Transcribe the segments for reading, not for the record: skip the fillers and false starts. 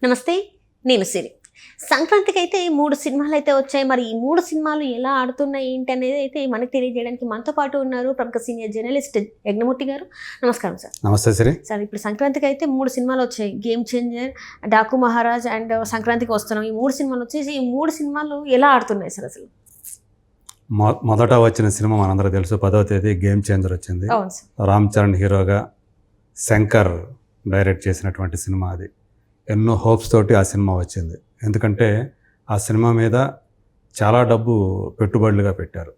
నమస్తే, నేను సిరి. సంక్రాంతికి అయితే 3 సినిమాలు అయితే వచ్చాయి. మరి ఈ 3 సినిమాలు ఎలా ఆడుతున్నాయి ఏంటి అనేది అయితే మనకు తెలియజేయడానికి మనతో పాటు ఉన్నారు ప్రముఖ సీనియర్ జర్నలిస్ట్ యజ్ఞమూర్తి గారు. నమస్కారం సార్. నమస్తే సిరి. సార్, ఇప్పుడు సంక్రాంతికి అయితే 3 సినిమాలు వచ్చాయి. Game changer, Daaku Maharaj and సంక్రాంతికి వస్తున్నాం. ఈ 3 సినిమాలు వచ్చేసి ఈ 3 సినిమాలు ఎలా ఆడుతున్నాయి సార్ అసలు? మొదట వచ్చిన సినిమా మనందరూ తెలుసు, 10వ తేదీ గేమ్ చేంజర్ వచ్చింది. అవును సార్. రామ్ చరణ్ హీరోగా, శంకర్ డైరెక్ట్ చేసినటువంటి సినిమా. అది ఎన్నో హోప్స్ తోటి ఆ సినిమా వచ్చింది. ఎందుకంటే ఆ సినిమా మీద చాలా డబ్బు పెట్టుబడులుగా పెట్టారు.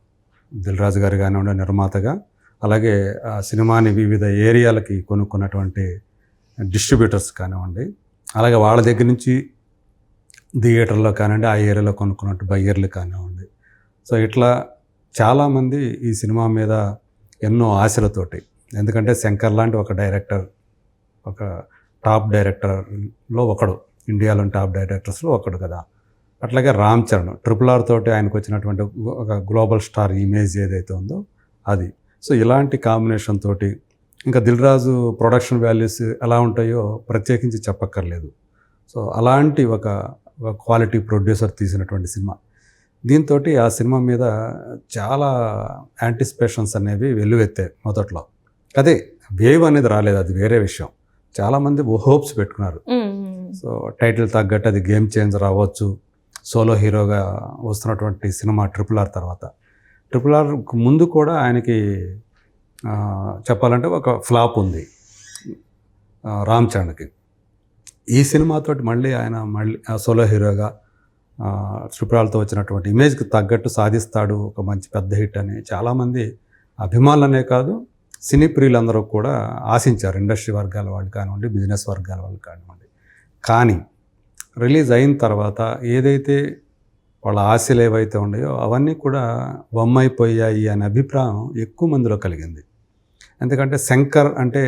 దిల్ రాజు గారు కానివ్వండి నిర్మాతగా, అలాగే ఆ సినిమాని వివిధ ఏరియాలకి కొనుక్కున్నటువంటి డిస్ట్రిబ్యూటర్స్ కానివ్వండి, అలాగే వాళ్ళ దగ్గర నుంచి థియేటర్లో కానివ్వండి, ఆ ఏరియాలో కొనుక్కున్నట్టు బయ్యర్లు కానివ్వండి. సో ఇట్లా చాలామంది ఈ సినిమా మీద ఎన్నో ఆశలతోటి, ఎందుకంటే శంకర్ లాంటి ఒక డైరెక్టర్, ఒక టాప్ డైరెక్టర్లో ఒకడు, ఇండియాలోని టాప్ డైరెక్టర్స్లో ఒకడు కదా. అట్లాగే రామ్ చరణ్ RRR తోటి ఆయనకు వచ్చినటువంటి ఒక గ్లోబల్ స్టార్ ఇమేజ్ ఏదైతే ఉందో అది. సో ఇలాంటి కాంబినేషన్ తోటి, ఇంకా దిల్ రాజు ప్రొడక్షన్ వాల్యూస్ ఎలా ఉంటాయో ప్రత్యేకించి చెప్పక్కర్లేదు. సో అలాంటి ఒక క్వాలిటీ ప్రొడ్యూసర్ తీసినటువంటి సినిమా. దీంతో ఆ సినిమా మీద చాలా యాంటిసిపేషన్స్ అనేవి వెల్లువెత్తాయి మొదట్లో. అదే వేవ్ అనేది రాలేదు, అది వేరే విషయం. చాలామంది హోప్స్ పెట్టుకున్నారు. సో టైటిల్ తగ్గట్టు అది గేమ్ చేంజర్ అవ్వచ్చు, సోలో హీరోగా వస్తున్నటువంటి సినిమా RRR తర్వాత. RRR ముందు కూడా ఆయనకి చెప్పాలంటే ఒక ఫ్లాప్ ఉంది రామ్ చరణ్కి. ఈ సినిమాతోటి మళ్ళీ ఆయన సోలో హీరోగా RRRతో వచ్చినటువంటి ఇమేజ్కి తగ్గట్టు సాధిస్తాడు, ఒక మంచి పెద్ద హిట్ అని చాలామంది అభిమానులనే కాదు, సినీ ప్రియులందరూ కూడా ఆశించారు. ఇండస్ట్రీ వర్గాల వాళ్ళు కానివ్వండి, బిజినెస్ వర్గాల వాళ్ళు కానివ్వండి. కానీ రిలీజ్ అయిన తర్వాత ఏదైతే వాళ్ళ ఆశలు ఏవైతే ఉన్నాయో అవన్నీ కూడా బొమ్మైపోయాయి అనే అభిప్రాయం ఎక్కువ మందిలో కలిగింది. ఎందుకంటే శంకర్ అంటే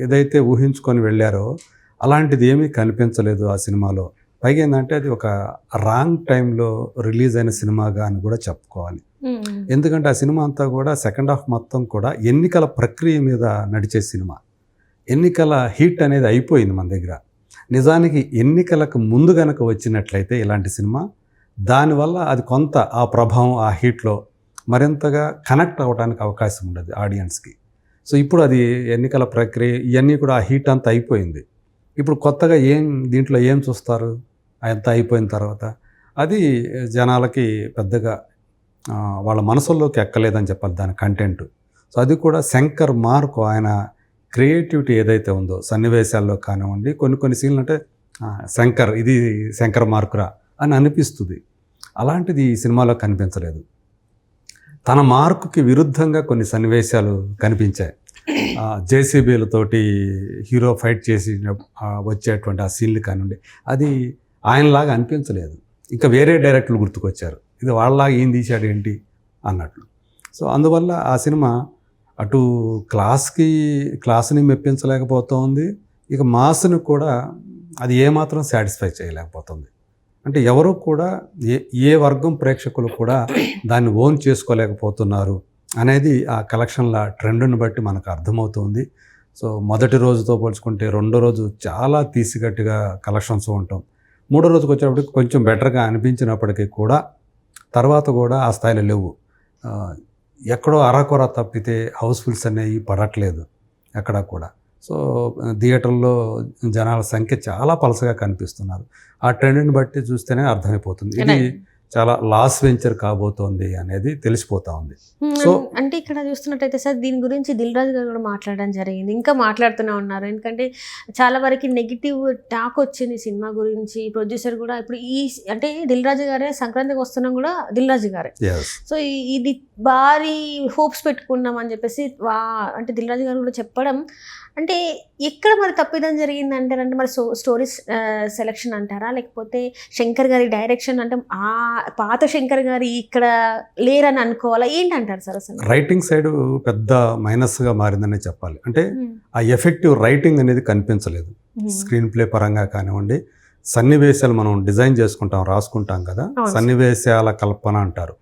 ఏదైతే ఊహించుకొని వెళ్ళారో అలాంటిది ఏమీ కనిపించలేదు ఆ సినిమాలో. పైగా ఏంటంటే అది ఒక రాంగ్ టైంలో రిలీజ్ అయిన సినిమాగా అని కూడా చెప్పుకోవాలి. ఎందుకంటే ఆ సినిమా అంతా కూడా సెకండ్ హాఫ్ మొత్తం కూడా ఎన్నికల ప్రక్రియ మీద నడిచే సినిమా. ఎన్నికల హీట్ అనేది అయిపోయింది మన దగ్గర. నిజానికి ఎన్నికలకు ముందు కనుక వచ్చినట్లయితే ఇలాంటి సినిమా, దానివల్ల అది కొంత ఆ ప్రభావం ఆ హీట్లో మరింతగా కనెక్ట్ అవ్వడానికి అవకాశం ఉండదు ఆడియన్స్కి. సో ఇప్పుడు అది ఎన్నికల ప్రక్రియ ఇవన్నీ కూడా ఆ హీట్ అంతా అయిపోయింది. ఇప్పుడు కొత్తగా దీంట్లో ఏం చూస్తారు అంత అయిపోయిన తర్వాత? అది జనాలకి పెద్దగా వాళ్ళ మనసుల్లోకి ఎక్కలేదని చెప్పాలి దాని కంటెంట్. సో అది కూడా శంకర్ మార్కు, ఆయన క్రియేటివిటీ ఏదైతే ఉందో సన్నివేశాల్లో కానివ్వండి, కొన్ని సీన్లు అంటే ఇది శంకర్ మార్కురా అని అనిపిస్తుంది. అలాంటిది ఈ సినిమాలో కనిపించలేదు. తన మార్కుకి విరుద్ధంగా కొన్ని సన్నివేశాలు కనిపించాయి. జేసీబీలతోటి హీరో ఫైట్ చేసి వచ్చేటువంటి ఆ సీన్లు కానివ్వండి, అది ఆయనలాగా అనిపించలేదు. ఇంకా వేరే డైరెక్టర్లు గుర్తుకొచ్చారు, ఇది వాళ్ళలాగా ఏం తీశాడు ఏంటి అన్నట్లు. సో అందువల్ల ఆ సినిమా అటు క్లాస్ని మెప్పించలేకపోతుంది, ఇక మాస్ని కూడా అది ఏమాత్రం సాటిస్ఫై చేయలేకపోతుంది. అంటే ఎవరు కూడా ఏ వర్గం ప్రేక్షకులు కూడా దాన్ని ఓన్ చేసుకోలేకపోతున్నారు అనేది ఆ కలెక్షన్ల ట్రెండ్ని బట్టి మనకు అర్థమవుతుంది. సో మొదటి రోజుతో పోల్చుకుంటే రెండో రోజు చాలా తీసిగట్టుగా కలెక్షన్స్ ఉంటాం. మూడో రోజుకి వచ్చేటప్పటికి కొంచెం బెటర్గా అనిపించినప్పటికీ కూడా తర్వాత కూడా ఆ స్థాయిలో లేవు. ఎక్కడో అరకొర తప్పితే హౌస్ఫుల్స్ అనేవి పడట్లేదు ఎక్కడ కూడా. సో థియేటర్లో జనాల సంఖ్య చాలా పలసగా కనిపిస్తున్నారు. ఆ ట్రెండ్ని బట్టి చూస్తేనే అర్థమైపోతుంది ఇది చాలా లాస్ వెంచర్ కాబోతోంది అనేది తెలిసిపోతా ఉంది. సో అంటే ఇక్కడ చూస్తున్నట్టయితే సార్, దీని గురించి దిల్ రాజు గారు కూడా మాట్లాడడం జరిగింది, ఇంకా మాట్లాడుతూనే ఉన్నారు. ఎందుకంటే చాలా వరకు నెగిటివ్ టాక్ వచ్చింది సినిమా గురించి. ప్రొడ్యూసర్ కూడా ఇప్పుడు అంటే దిల్ రాజు గారే సంక్రాంతికి వస్తున్నాం కూడా దిల్ రాజు గారే. సో ఇది భారీ హోప్స్ పెట్టుకున్నాం అని చెప్పేసి అంటే దిల్ రాజు గారు కూడా చెప్పడం, అంటే ఎక్కడ మరి తప్పిదం జరిగింది అంటారంటే, మరి స్టోరీ సెలెక్షన్ అంటారా, లేకపోతే శంకర్ గారి డైరెక్షన్, అంటే ఆ పాత శంకర్ గారి ఇక్కడ లేరని అనుకోవాలా, ఏంటంటారు సార్? అసలు రైటింగ్ సైడ్ పెద్ద మైనస్గా మారిందనే చెప్పాలి. అంటే ఆ ఎఫెక్టివ్ రైటింగ్ అనేది కనిపించలేదు. స్క్రీన్ ప్లే పరంగా కానివ్వండి, సన్నివేశాలు మనం డిజైన్ చేసుకుంటాం, రాసుకుంటాం కదా, సన్నివేశాల కల్పన అంటారు.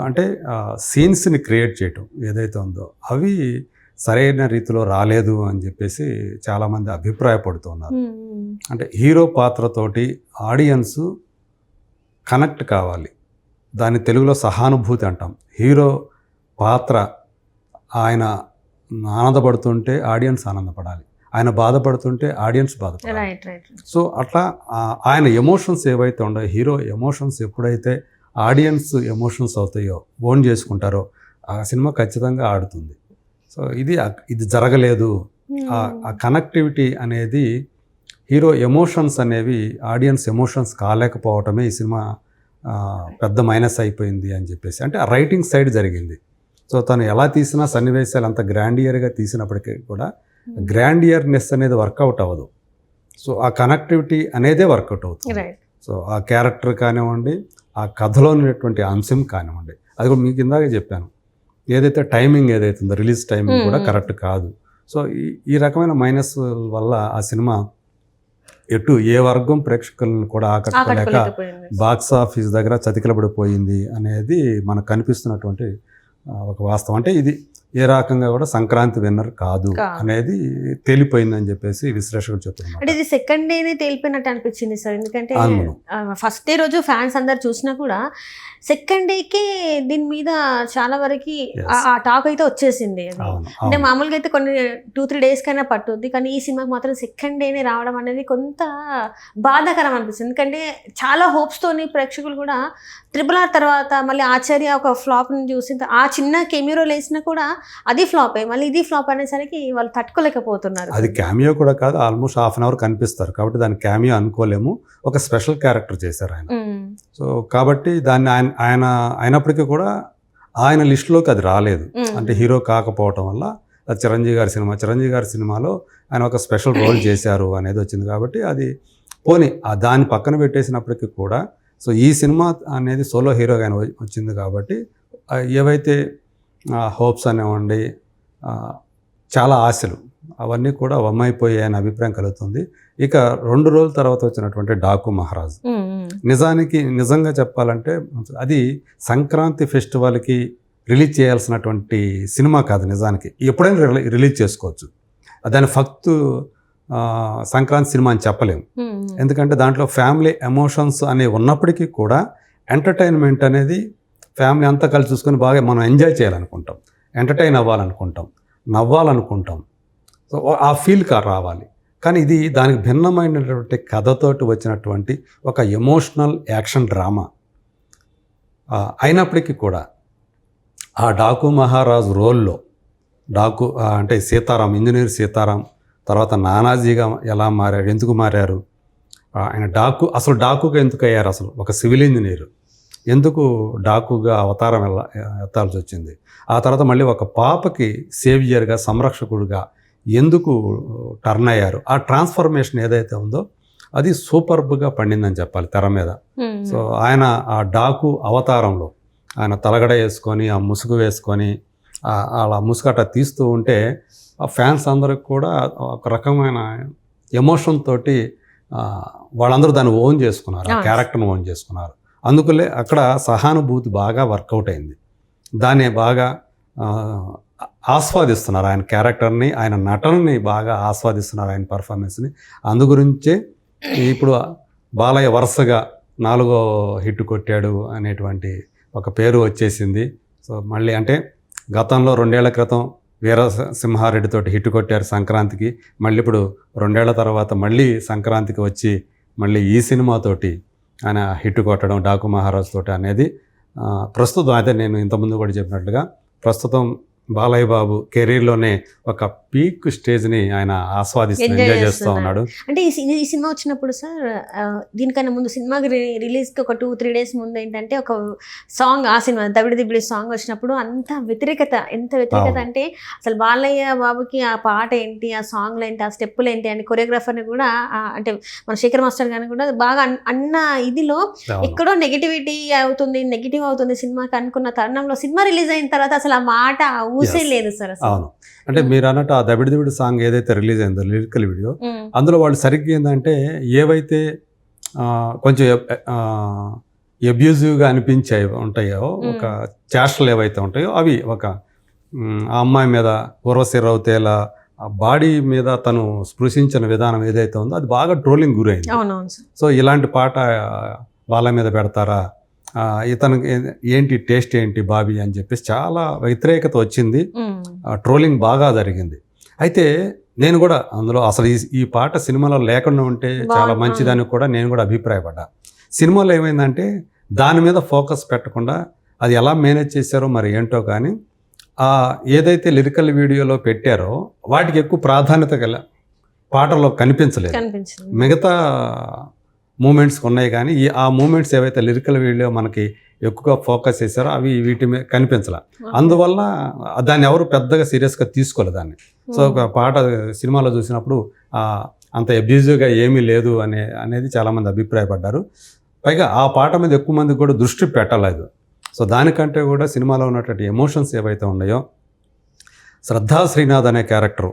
అంటే సీన్స్ని క్రియేట్ చేయటం ఏదైతే ఉందో అవి సరైన రీతిలో రాలేదు అని చెప్పేసి చాలామంది అభిప్రాయపడుతున్నారు. ఉమ్, అంటే హీరో పాత్రతోటి ఆడియన్స్ కనెక్ట్ కావాలి. దాన్ని తెలుగులో సహానుభూతి అంటాం. హీరో పాత్ర ఆయన ఆనందపడుతుంటే ఆడియన్స్ ఆనందపడాలి, ఆయన బాధపడుతుంటే ఆడియన్స్ బాధపడాలి. Right right. సో అట్లా ఆయన ఎమోషన్స్ ఏవైతే ఉన్నాయో, హీరో ఎమోషన్స్ ఎప్పుడైతే ఆడియన్స్ ఎమోషన్స్ అవుతాయో, ఓన్ చేసుకుంటారో, ఆ సినిమా ఖచ్చితంగా ఆడుతుంది. సో ఇది జరగలేదు. ఆ కనెక్టివిటీ అనేది, హీరో ఎమోషన్స్ అనేవి ఆడియన్స్ ఎమోషన్స్ కాలేకపోవటమే ఈ సినిమా పెద్ద మైనస్ అయిపోయింది అని చెప్పేసి, అంటే ఆ రైటింగ్ సైడ్ జరిగింది. సో తను ఎలా తీసినా సన్నివేశాలు అంత గ్రాండియర్గా తీసినప్పటికీ కూడా గ్రాండియర్నెస్ అనేది వర్కౌట్ అవ్వదు. సో ఆ కనెక్టివిటీ అనేదే వర్కౌట్ అవుతుంది. రైట్. సో ఆ క్యారెక్టర్ కానివ్వండి, ఆ కథలో ఉన్నటువంటి అంశం కానివ్వండి, అది కూడా మీకు ఇందాక చెప్పాను, ఏదైతే టైమింగ్ ఏదైతే ఉందో రిలీజ్ టైమింగ్ కూడా కరెక్ట్ కాదు. సో ఈ రకమైన మైనస్ వల్ల ఆ సినిమా ఎటు ఏ వర్గం ప్రేక్షకులను కూడా ఆకట్టుకోలేక బాక్స్ ఆఫీస్ దగ్గర చతికిలబడిపోయింది అనేది మనకు కనిపిస్తున్నటువంటి ఒక వాస్తవం. అంటే ఇది ఏ రకంగా కూడా సంక్రాంతి విన్నర్ కాదు అనేది తేలిపోయిందని చెప్పేసి విశ్లేషకులు చెప్తున్నారు. అంటే ఇది సెకండ్ డేనే తేలిపోయినట్టు అనిపించింది సార్. ఎందుకంటే ఫస్ట్ డే రోజు ఫ్యాన్స్ అందరు చూసినా కూడా సెకండ్ డేకి దీని మీద చాలా వరకు ఆ టాక్ అయితే వచ్చేసింది. అంటే మామూలుగా అయితే కొన్ని 2-3 days కైనా పట్టుద్ది, కానీ ఈ సినిమాకి మాత్రం సెకండ్ డేనే రావడం అనేది కొంత బాధాకరం అనిపిస్తుంది. ఎందుకంటే చాలా హోప్స్ తోని ప్రేక్షకులు కూడా RRR తర్వాత మళ్ళీ ఆచార్య ఒక ఫ్లాప్ ని చూసి ఆ చిన్న కెమెరాలు వేసినా కూడా అది ఫ్లాప్ అయ్యి మళ్ళీ ఇది ఫ్లాప్ అనేసరికి వాళ్ళు తట్టుకోలేకపోతున్నారు. అది క్యామియో కూడా కాదు, ఆల్మోస్ట్ హాఫ్ అన్ అవర్ కనిపిస్తారు కాబట్టి దాన్ని క్యామియో అనుకోలేము. ఒక స్పెషల్ క్యారెక్టర్ చేశారు ఆయన. సో కాబట్టి దాన్ని ఆయన అయినప్పటికీ కూడా ఆయన లిస్టులోకి అది రాలేదు. అంటే హీరో కాకపోవటం వల్ల అది చిరంజీవి గారి సినిమాలో ఆయన ఒక స్పెషల్ రోల్ చేశారు అనేది వచ్చింది కాబట్టి అది పోనీ దాన్ని పక్కన పెట్టేసినప్పటికీ కూడా, సో ఈ సినిమా అనేది సోలో హీరోగా ఆయన వచ్చింది కాబట్టి ఏవైతే హోప్స్ అనేవ్వండి, చాలా ఆశలు అవన్నీ కూడా వమ్మైపోయాయని అభిప్రాయం కలుగుతుంది. ఇక 2 రోజుల తర్వాత వచ్చినటువంటి డాకు మహారాజ్, నిజంగా చెప్పాలంటే అది సంక్రాంతి ఫెస్టివల్కి రిలీజ్ చేయాల్సినటువంటి సినిమా కాదు. నిజానికి ఎప్పుడైనా రిలీజ్ చేసుకోవచ్చు. దాని ఫక్తు సంక్రాంతి సినిమా అని చెప్పలేము. ఎందుకంటే దాంట్లో ఫ్యామిలీ ఎమోషన్స్ అనేవి ఉన్నప్పటికీ కూడా ఎంటర్టైన్మెంట్ అనేది ఫ్యామిలీ అంతా కలిసి చూసుకొని బాగా మనం ఎంజాయ్ చేయాలనుకుంటాం, ఎంటర్టైన్ అవ్వాలనుకుంటాం, నవ్వాలనుకుంటాం. సో ఆ ఫీల్ రావాలి. కానీ ఇది దానికి భిన్నమైనటువంటి కథతోటి వచ్చినటువంటి ఒక ఎమోషనల్ యాక్షన్ డ్రామా అయినప్పటికీ కూడా ఆ డాకు మహారాజ్ రోల్లో అంటే సీతారాం, ఇంజనీర్ సీతారాం తర్వాత నానాజీగా ఎలా మారారు, ఎందుకు మారారు, ఆయన అసలు డాకుగా ఎందుకు అయ్యారు, అసలు ఒక సివిల్ ఇంజనీర్ ఎందుకు డాకుగా అవతారం ఎత్తాల్సి వచ్చింది, ఆ తర్వాత మళ్ళీ ఒక పాపకి సేవియర్గా సంరక్షకుడిగా ఎందుకు టర్న్ అయ్యారు, ఆ ట్రాన్స్ఫర్మేషన్ ఏదైతే ఉందో అది సూపర్బ్గా పండిందని చెప్పాలి తెర మీద. సో ఆయన ఆ డాకు అవతారంలో ఆయన తలగడ వేసుకొని ఆ ముసుగు వేసుకొని అలా ముసుగట తీస్తూ ఉంటే ఆ ఫ్యాన్స్ అందరికి కూడా ఒక రకమైన ఎమోషన్ తోటి వాళ్ళందరూ దాన్ని ఓన్ చేసుకున్నారు, ఆ క్యారెక్టర్ని ఓన్ చేసుకున్నారు. అందుకలే అక్కడ సహానుభూతి బాగా వర్కౌట్ అయింది. దాన్ని బాగా ఆస్వాదిస్తున్నారు, ఆయన క్యారెక్టర్ని, ఆయన నటనని బాగా ఆస్వాదిస్తున్నారు, ఆయన పర్ఫార్మెన్స్ని. అందుగురించే ఇప్పుడు బాలయ్య వరుసగా 4వ హిట్ కొట్టాడు అనేటువంటి ఒక పేరు వచ్చేసింది. సో మళ్ళీ అంటే గతంలో 2 ఏళ్ల క్రితం వీరసింహారెడ్డితోటి హిట్ కొట్టారు సంక్రాంతికి, మళ్ళీ ఇప్పుడు 2 ఏళ్ల తర్వాత మళ్ళీ సంక్రాంతికి వచ్చి మళ్ళీ ఈ సినిమాతోటి ఆయన హిట్ కొట్టడం డాకు మహారాజ్ తోటి అనేది ప్రస్తుతం అదే నేను ఇంతకుముందు కూడా చెప్పినట్లుగా ప్రస్తుతం బాలయ్య బాబు కెరీర్లోనే ఒక పీక్ స్టేజ్ని ఆయన ఆస్వాదిస్తూ ఎంజాయ్ చేస్తూ ఉన్నాడు. అంటే ఈ సినిమా వచ్చినప్పుడు సార్, దీనికన్నా ముందు సినిమాకి రిలీజ్కి ఒక 2-3 days ముందు ఏంటంటే ఒక సాంగ్, ఆ సినిమా దబిడి సాంగ్ వచ్చినప్పుడు అంత వ్యతిరేకత, ఎంత వ్యతిరేకత అంటే అసలు బాలయ్య బాబుకి ఆ పాట ఏంటి, ఆ సాంగ్లు ఏంటి, ఆ స్టెప్పులు ఏంటి అని కొరియోగ్రాఫర్ని కూడా అంటే మన శేఖర్ మాస్టర్ గారిని కూడా బాగా అన్న ఇదిలో ఎక్కడో నెగిటివ్ అవుతుంది సినిమాకి అనుకున్న తరుణంలో సినిమా రిలీజ్ అయిన తర్వాత అసలు ఆ మాట లేదు సార్. అవును, అంటే మీరు అన్నట్టు ఆ దబిడి సాంగ్ ఏదైతే రిలీజ్ అయిందో లిరికల్ వీడియో, అందులో వాళ్ళు సరిగ్గా ఏంటంటే ఏవైతే కొంచెం అబ్యూజివ్గా అనిపించాయి ఉంటాయో, ఒక చేష్టలు ఏవైతే ఉంటాయో అవి ఒక ఆ అమ్మాయి మీద ఉర్వశి రౌతేల బాడీ మీద తను స్పృశించిన విధానం ఏదైతే ఉందో అది బాగా ట్రోలింగ్ గురైంది. అవునవును సార్. సో ఇలాంటి పాట వాళ్ళ మీద పెడతారా, ఇతనికి ఏంటి టేస్ట్ ఏంటి బాబీ అని చెప్పేసి చాలా వ్యతిరేకత వచ్చింది, ట్రోలింగ్ బాగా జరిగింది. అయితే నేను కూడా అందులో అసలు ఈ పాట సినిమాలో లేకుండా ఉంటే చాలా మంచిదని కూడా నేను కూడా అభిప్రాయపడ్డా. సినిమాలో ఏమైందంటే దాని మీద ఫోకస్ పెట్టకుండా అది ఎలా మేనేజ్ చేశారో మరి ఏంటో కానీ ఏదైతే లిరికల్ వీడియోలో పెట్టారో వాటికి ఎక్కువ ప్రాధాన్యత గల పాటలో కనిపించలేదు. మిగతా మూమెంట్స్ ఉన్నాయి కానీ ఆ మూమెంట్స్ ఏవైతే లిరికల్ వీడియో మనకి ఎక్కువగా ఫోకస్ చేశారో అవి వీటి మీద కనిపించాల. అందువల్ల దాన్ని ఎవరు పెద్దగా సీరియస్గా తీసుకోలేదు దాన్ని. సో ఒక పాట సినిమాలో చూసినప్పుడు అంత అబ్యూజివ్గా ఏమీ లేదు అనేది చాలామంది అభిప్రాయపడ్డారు. పైగా ఆ పాట మీద ఎక్కువ మందికి కూడా దృష్టి పెట్టలేదు. సో దానికంటే కూడా సినిమాలో ఉన్నటువంటి ఎమోషన్స్ ఏవైతే ఉన్నాయో, శ్రద్ధా శ్రీనాథ్ అనే క్యారెక్టర్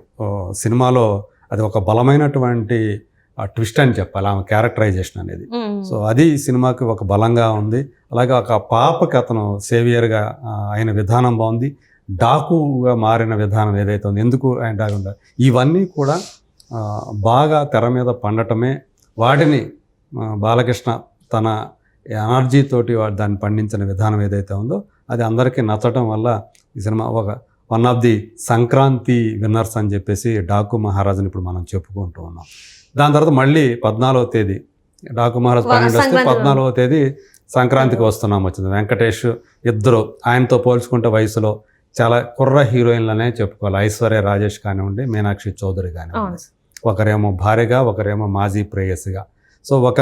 సినిమాలో అది ఒక బలమైనటువంటి ట్విస్ట్ అని చెప్పాలి, ఆమె క్యారెక్టరైజేషన్ అనేది. సో అది సినిమాకి ఒక బలంగా ఉంది. అలాగే ఒక పాపకి అతను సేవియర్గా అయిన విధానం బాగుంది. డాకుగా మారిన విధానం ఏదైతే ఉంది, ఎందుకు ఆయన డాకు ఉండాలి, ఇవన్నీ కూడా బాగా తెర మీద పండటమే. వాటిని బాలకృష్ణ తన ఎనర్జీ తోటి దాన్ని పండించిన విధానం ఏదైతే ఉందో అది అందరికీ నచ్చటం వల్ల ఈ సినిమా ఒక one of the Sankranti winners అని చెప్పేసి డాకు మహారాజుని ఇప్పుడు మనం చెప్పుకుంటూ ఉన్నాం. దాని తర్వాత మళ్ళీ 14వ తేదీ డాకు మహారాజు 12 వస్తే 14వ తేదీ సంక్రాంతికి వస్తున్నాం వచ్చింది. వెంకటేష్ ఇద్దరు ఆయనతో పోల్చుకుంటే వయసులో చాలా కుర్ర హీరోయిన్లనే చెప్పుకోవాలి. ఐశ్వర్య రాజేష్ కానివ్వండి, మీనాక్షి చౌదరి కానివ్వండి. ఒకరేమో భార్యగా, ఒకరేమో మాజీ ప్రేయస్గా. సో ఒక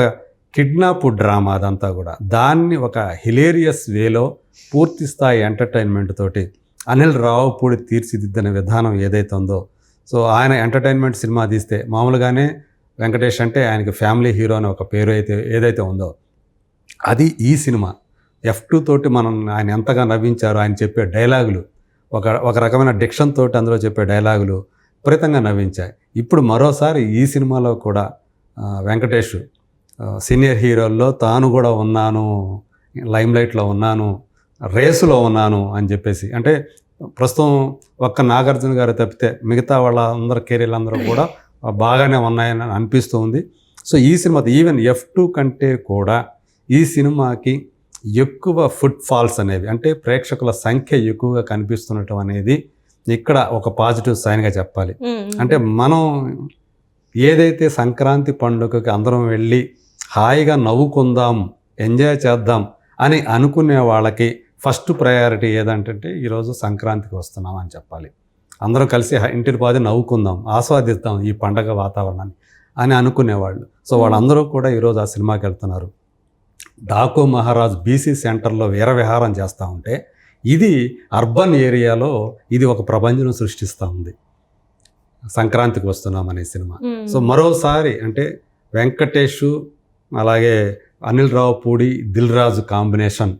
కిడ్నాప్ డ్రామా అదంతా కూడా. దాన్ని ఒక హిలేరియస్ వేలో పూర్తి స్థాయి ఎంటర్టైన్మెంట్ తోటి అనిల్ రావుపూడి తీర్చిదిద్దిన విధానం ఏదైతే ఉందో, సో ఆయన ఎంటర్టైన్మెంట్ సినిమా తీస్తే మామూలుగానే వెంకటేష్ అంటే ఆయనకి ఫ్యామిలీ హీరో అని ఒక పేరు ఏదైతే ఉందో అది ఈ సినిమా F2 తోటి మనం ఆయన ఎంతగా నవ్వించారో. ఆయన చెప్పే డైలాగులు ఒక రకమైన డిక్షన్ తోటి అందులో చెప్పే డైలాగులు విపరీతంగా నవ్వించాయి. ఇప్పుడు మరోసారి ఈ సినిమాలో కూడా వెంకటేష్ సీనియర్ హీరోల్లో తాను కూడా ఉన్నాను, లైమ్లైట్లో ఉన్నాను, రేసులో ఉన్నాను అని చెప్పేసి, అంటే ప్రస్తుతం ఒక్క నాగార్జున గారు తప్పితే మిగతా వాళ్ళందరూ కెరీర్లు అందరూ కూడా బాగానే ఉన్నాయని అనిపిస్తూ ఉంది. సో ఈ సినిమా ఈవెన్ F2 కంటే కూడా ఈ సినిమాకి ఎక్కువ ఫుట్ ఫాల్స్ అనేవి, అంటే ప్రేక్షకుల సంఖ్య ఎక్కువగా కనిపిస్తుండటం అనేది ఇక్కడ ఒక పాజిటివ్ సైన్గా చెప్పాలి. అంటే మనం ఏదైతే సంక్రాంతి పండుగకి అందరం వెళ్ళి హాయిగా నవ్వుకుందాం, ఎంజాయ్ చేద్దాం అని అనుకునే వాళ్ళకి ఫస్ట్ ప్రయారిటీ ఏదంటే ఈరోజు సంక్రాంతికి వస్తున్నాం అని చెప్పాలి. అందరం కలిసి ఇంటిని పాది నవ్వుకుందాం, ఆస్వాదిద్దాం ఈ పండగ వాతావరణాన్ని అని అనుకునేవాళ్ళు. సో వాళ్ళందరూ కూడా ఈరోజు ఆ సినిమాకి వెళ్తున్నారు. డాకు మహారాజ్ బీసీ సెంటర్లో వీరవిహారం చేస్తూ ఉంటే ఇది అర్బన్ ఏరియాలో ఇది ఒక ప్రపంచం సృష్టిస్తూ ఉంది. సంక్రాంతికి వస్తున్నాం అనే సినిమా. సో మరోసారి అంటే వెంకటేష్ అలాగే అనిల్ రావుపూడి, దిల్ రాజు కాంబినేషన్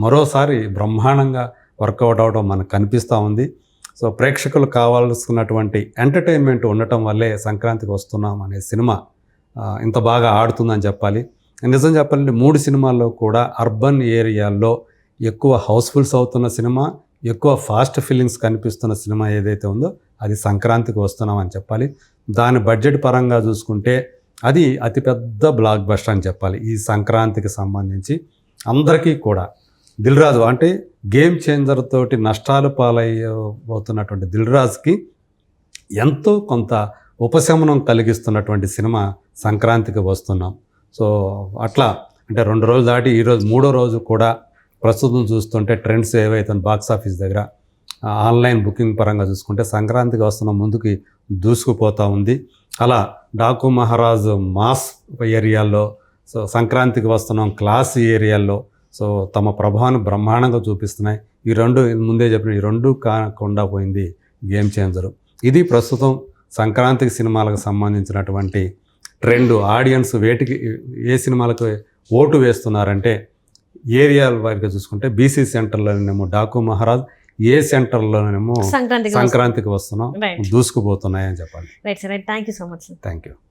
మరోసారి బ్రహ్మాండంగా వర్కౌట్ అవడం మనకు కనిపిస్తూ ఉంది. సో ప్రేక్షకులు కావాల్సినటువంటి ఎంటర్టైన్మెంట్ ఉండటం వల్లే సంక్రాంతికి వస్తున్నాం అనే సినిమా ఇంత బాగా ఆడుతుందని చెప్పాలి. నిజం చెప్పాలంటే 3 సినిమాల్లో కూడా అర్బన్ ఏరియాల్లో ఎక్కువ హౌస్ఫుల్స్ అవుతున్న సినిమా, ఎక్కువ ఫాస్ట్ ఫీలింగ్స్ కనిపిస్తున్న సినిమా ఏదైతే ఉందో అది సంక్రాంతికి వస్తున్నాం అని చెప్పాలి. దాని బడ్జెట్ పరంగా చూసుకుంటే అది అతిపెద్ద బ్లాక్ బస్టర్ అని చెప్పాలి. ఈ సంక్రాంతికి సంబంధించి అందరికీ కూడా దిల్ రాజు అంటే గేమ్ చేంజర్ తోటి నష్టాలు పాలైపోతున్నటువంటి దిల్ రాజుకి ఎంతో కొంత ఉపశమనం కలిగిస్తున్నటువంటి సినిమా సంక్రాంతికి వస్తున్నాం. సో అట్లా అంటే 2 రోజులు దాటి ఈరోజు 3వ రోజు కూడా ప్రస్తుతం చూస్తుంటే ట్రెండ్స్ ఏవైతే బాక్స్ ఆఫీస్ దగ్గర ఆన్లైన్ బుకింగ్ పరంగా చూసుకుంటే సంక్రాంతికి వస్తున్న ముందుకి దూసుకుపోతూ ఉంది. అలా డాకు మహారాజ్ మాస్ ఏరియాల్లో, సో సంక్రాంతికి వస్తున్నాం క్లాస్ ఏరియాల్లో సో తమ ప్రభావాన్ని బ్రహ్మాండంగా చూపిస్తున్నాయి. ఈ 2 ముందే చెప్పిన ఈ 2 కాకుండా పోయింది గేమ్ చేంజరు. ఇది ప్రస్తుతం సంక్రాంతికి సినిమాలకు సంబంధించినటువంటి ట్రెండ్. ఆడియన్స్ ఏ సినిమాలకు ఓటు వేస్తున్నారంటే ఏరియాల వారిగా చూసుకుంటే బీసీ సెంటర్లోనేమో డాకు మహారాజ్, ఏ సెంటర్లోనేమో సంక్రాంతికి వస్తున్నాం, దూసుకుపోతున్నాయి అని చెప్పాలి. Right sir, thank you so much. Thank you.